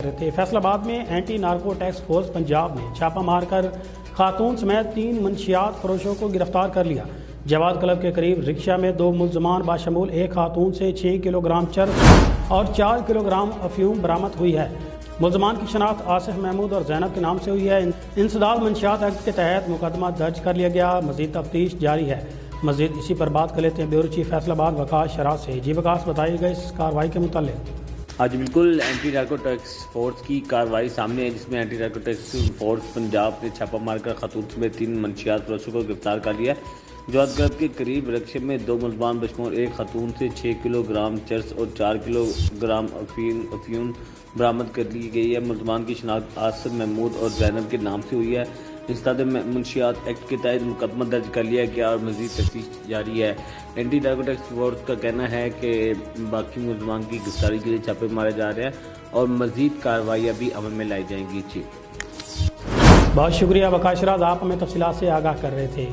رہے تھے۔ فیصل آباد میں anti narcotics force Punjab نے چھاپہ مار کر خاتون سمیت 3 منشیات فروشوں کو گرفتار کر لیا۔ جواد کلب کے قریب رکشہ میں 2 ملزمان باشمول ایک خاتون سے 6 کلو گرام چرس اور 4 کلو گرام افیون برآمد ہوئی ہے۔ ملزمان کی شناخت آصف محمود اور زینب کے نام سے ہوئی ہے۔ انسداد منشیات ایکٹ کے تحت مقدمہ درج کر لیا گیا، مزید تفتیش جاری ہے۔ مزید اسی پر بات کر لیتے ہیں بیورو چیف فیصل آباد وقاص شراز سے۔ جی وقاص، بتائیے گا اس کارروائی کے متعلق۔ آج بالکل اینٹی نارکو ٹیکس فورس کی کارروائی سامنے ہے، جس میں anti narcotics force Punjab نے چھاپہ مار کر خاتون سمیت 3 منشیات فروشوں کو گرفتار کر لیا ہے۔ جواد کلب کے قریب رکشے میں 2 ملزمان بشمول ایک خاتون سے 6 کلو گرام چرس اور 4 کلو گرام افیون برآمد کر لی گئی ہے۔ ملزمان کی شناخت آصف محمود اور زینب کے نام سے ہوئی ہے۔ انسداد منشیات ایکٹ کے تحت مقدمہ درج کر لیا گیا اور مزید تفتیش جاری ہے۔ اینٹی نارکو ٹیکس فورس کا کہنا ہے کہ باقی ملزمان کی گرفتاری کے لیے چھاپے مارے جا رہے ہیں اور مزید کارروائیاں بھی عمل میں لائی جائیں گی۔ بہت شکریہ وقاص شراز، آپ ہمیں تفصیلات سے آگاہ کر رہے تھے۔